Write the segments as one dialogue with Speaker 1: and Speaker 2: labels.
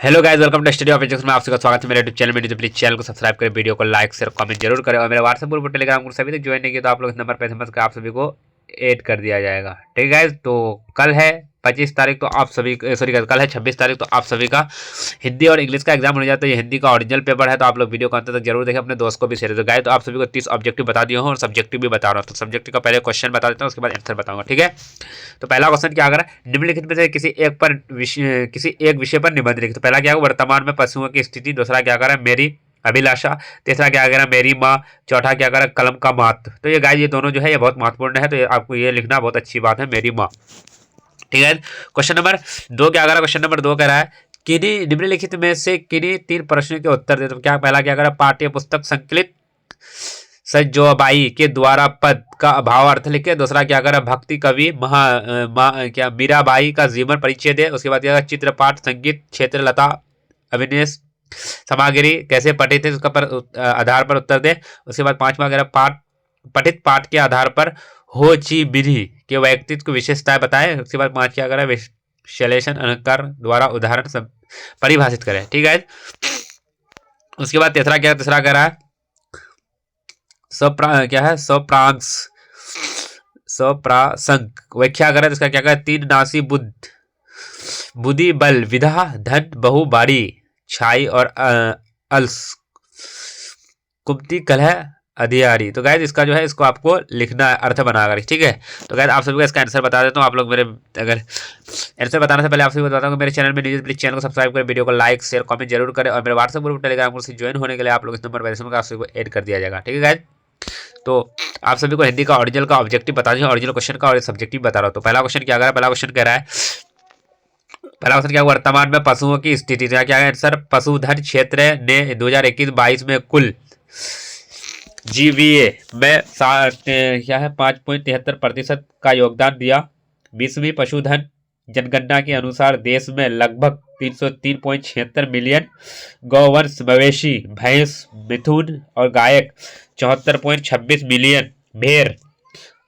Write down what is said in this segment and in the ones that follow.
Speaker 1: Hello guys, welcome to study of education में आप सबका स्वागत है मेरे यूट्यूब चैनल में। तो प्लीज चैनल को सब्सक्राइब करें, वीडियो को लाइक शेयर कमेंट जरूर करें और मेरे व्हाट्सएप ग्रुप और टेलीग्राम ग्रुप सभी तक ज्वाइन नहीं किया तो आप लोग इस नंबर पर समझ कर आप सभी को ऐड कर दिया जाएगा। ठीक है गाइस, तो कल है 25 तारीख, तो आप सभी सॉरी कल है 26 तारीख, तो आप सभी का हिंदी और इंग्लिश का एग्जाम होने जाता है। ये हिंदी का ओरिजिनल पेपर है, तो आप लोग वीडियो को अंत तक जरूर देखें, अपने दोस्त को भी शेयर करें। गाइस, तो आप सभी को 30 ऑब्जेक्टिव बता दिया हूँ और सब्जेक्टिव भी बता रहा हूँ। तो सब्जेक्टिव का पहले क्वेश्चन बता देता हूँ, उसके बाद आंसर बताऊंगा। ठीक है, तो पहला क्वेश्चन क्या आ रहा है, निम्नलिखित में से किसी एक विषय पर निबंध लिखिए। तो पहला क्या है, वर्तमान में पशुओं की स्थिति। दूसरा क्या कर रहा है, मेरी अभिलाषा। तीसरा क्या कर रहा है, मेरी माँ। चौथा क्या कर रहा है, कलम का महत्व। तो ये गाइस, ये दोनों जो है ये बहुत महत्वपूर्ण है, तो आपको ये लिखना बहुत अच्छी बात है, मेरी माँ। ठीक है, क्वेश्चन नंबर 2 क्या कर रहा है, क्वेश्चन नंबर 2 कह रहा है किन्हीं निम्नलिखित में से किन्हीं 3 प्रश्नों के उत्तर दे। तो क्या पहला क्या कर रहा है, पाठ्य पुस्तक संकलित सजोबाई के द्वारा पद का भाव अर्थ लिखे। दूसरा क्या करा, भक्ति कवि क्या मीराबाई का जीवन परिचय दे। उसके बाद क्या, चित्रपाठ संगीत क्षेत्र लता अभिनेश सामग्री कैसे पठित है, उसका आधार पर उत्तर दे। उसके बाद 5वां कह रहा, पठित पाठ के आधार पर हो ची विधि के व्यक्तित्व की विशेषताएं बताए। उसके बाद 5 क्या करा, विश्लेषण अलंकार द्वारा उदाहरण सब परिभाषित करें। ठीक है, उसके बाद तीसरा कह रहा है क्या है, सप्रासंग व्याख्या करें। तो इसका क्या करें, 3 नासी बुद्ध बुद्धि बल विधा धन बहु बाड़ी छाई और अलस कुमति कलह अधियारी। तो गाइज इसका जो है, इसको आपको लिखना है अर्थ बनाकर। ठीक है, तो गाइज आप सभी को इसका आंसर बता देता हूँ। आप लोग मेरे अगर आंसर बताने से पहले आप सभी बताता हूँ, मेरे चैनल में न्यूज प्लीज चैनल को सब्सक्राइब करें, वीडियो को लाइक शेयर कमेंट जरूर करें और मेरे व्हाट्सएप ग्रुप टेलीग्राम ग्रुप से ज्वाइन होने के लिए आप लोग इस नंबर पर आप सभी को ऐड कर दिया जाएगा। ठीक है गाइज, तो आप सभी को हिंदी का ओरिजिनल का ऑब्जेक्टिव बता दीजिए, ओरिजिनल क्वेश्चन का और सब्जेक्टिव बता रहा हूँ। तो पहला क्वेश्चन क्या है, पहला क्वेश्चन क्या, वर्तमान में पशुओं की स्थिति। क्या है आंसर, पशुधन क्षेत्र ने 2021-22 में कुल जीवीए में क्या है 5.73% का योगदान दिया। 20वीं पशुधन जनगणना के अनुसार देश में लगभग 303.76 मिलियन गौवंश मवेशी भैंस मिथुन और गायक 74.26 मिलियन भेड़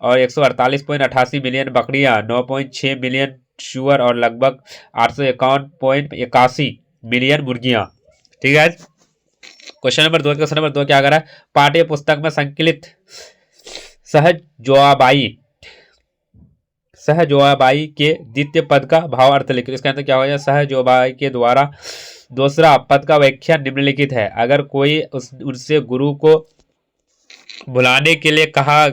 Speaker 1: और 148.88 मिलियन बकरियां 9.6 मिलियन शुअर और लगभग 851.81 मिलियन मुर्गियां। ठीक है, क्वेश्चन नंबर 2 क्या कर रहा है, पाठ्य पुस्तक में संकलित सहजोबाई के द्वितीय पद का भाव अर्थ लिखिए। इसका आंसर क्या हो जाए, सहजोबाई के द्वारा दूसरा पद का व्याख्या निम्नलिखित है। अगर कोई उनसे गुरु को बुलाने के लिए कहा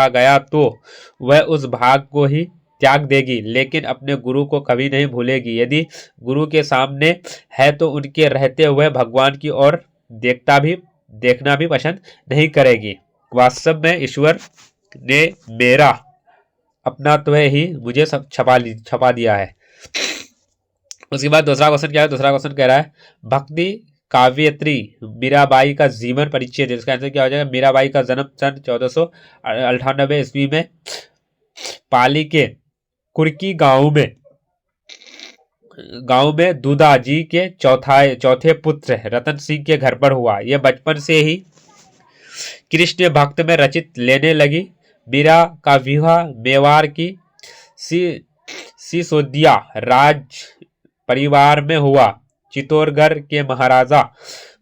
Speaker 1: गया तो वह उस भाग को ही त्याग देगी, लेकिन अपने गुरु को कभी नहीं भूलेगी। यदि गुरु के सामने है तो उनके रहते हुए भगवान की ओर देखना भी पसंद नहीं करेगी। वास्तव में ईश्वर ने मेरा अपना तो ही मुझे सब छपा दिया है। उसके बाद दूसरा क्वेश्चन क्या है, दूसरा क्वेश्चन कह रहा है भक्ति काव्यत्री मीराबाई का जीवन परिचय दे। इसका आंसर क्या हो जाएगा, मीराबाई का जन्म सन 1498 ईस्वी में पाली के कुर्की गांव में दूधा जी के चौथे पुत्र रतन सिंह के घर पर हुआ। यह बचपन से ही कृष्ण भक्त में रचित लेने लगी। मीरा का विवाह मेवाड़ की सिसोदिया राज परिवार में हुआ। चित्तौड़गढ़ के महाराजा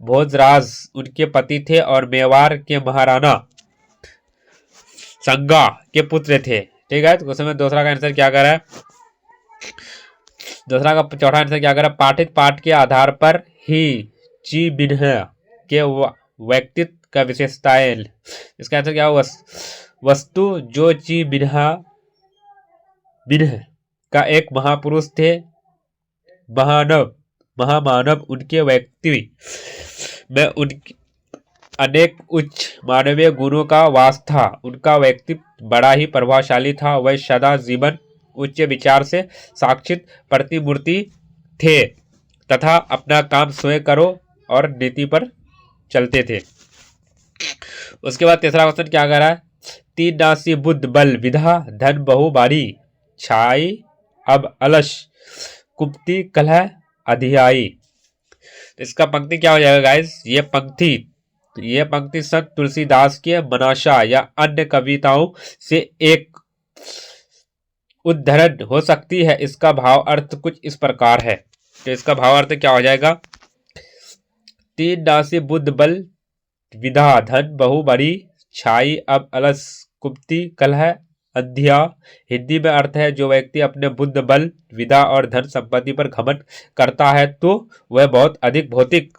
Speaker 1: भोजराज उनके पति थे और मेवाड़ के महाराणा संगा के पुत्र थे। ठीक है, तो उसमें दूसरा का आंसर क्या कर रहा है, दूसरा का चौथा आंसर क्या कर रहा है, पाठित पाठ के आधार पर ही ची बिन्ह के व्यक्तित्व का विशेषताएं। इसका आंसर क्या होगा, वस्तु जो ची बिन्ह का एक महापुरुष थे, महामानव उनके व्यक्ति में उनके अनेक उच्च मानवीय गुणों का वास था। उनका व्यक्तित्व बड़ा ही प्रभावशाली था। वह सदा जीवन उच्च विचार से साक्षित प्रतिमूर्ति थे तथा अपना काम स्वयं करो और नीति पर चलते थे। उसके बाद तीसरा क्वेश्चन क्या कर रहा है, 3 नासी बुद्ध बल विधा धन बहु बारी छाई अब अलस कुप्ति कलह अधियाई। इसका पंक्ति क्या हो जाएगा गाइस, ये पंक्ति संत तुलसीदास के मनाशा या अन्य कविताओं से एक उद्धरण हो सकती है। इसका भाव अर्थ कुछ इस प्रकार है। तो इसका भावार्थ क्या हो जाएगा, तीन नासी बुद्ध बल विधा धन बहु बड़ी छाई अब अलस कुप्ति कलह अंधिया। हिंदी में अर्थ है, जो व्यक्ति अपने बुद्ध बल विधा और धन संपत्ति पर घमंड करता है तो वह बहुत अधिक भौतिक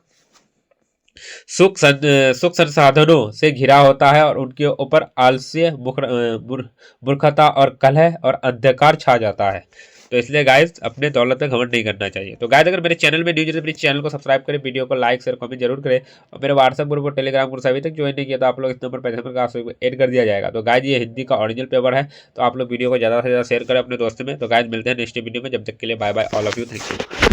Speaker 1: सुख संसाधनों से घिरा होता है और उनके ऊपर आलस्य मूर्खता और कलह और अंधकार छा जाता है। तो इसलिए गाइस अपने दौलत में घमंड नहीं करना चाहिए। तो गाइस अगर मेरे चैनल में न्यू है तो प्लीज चैनल को सब्सक्राइब करें, वीडियो को लाइक शेयर कमेंट जरूर करें और मेरे व्हाट्सएप ग्रुप और टेलीग्राम ग्रुप अभी तक ज्वाइन नहीं किया तो आप लोग इस नंबर पर ऐड कर दिया जाएगा। तो गाइस ये हिंदी का ओरिजिनल पेपर है, तो आप लोग वीडियो को ज़्यादा से ज़्यादा शेयर करें अपने दोस्तों में। तो गाइस मिलते हैं नेक्स्ट वीडियो में, जब तक के लिए bye bye all of you, thank you.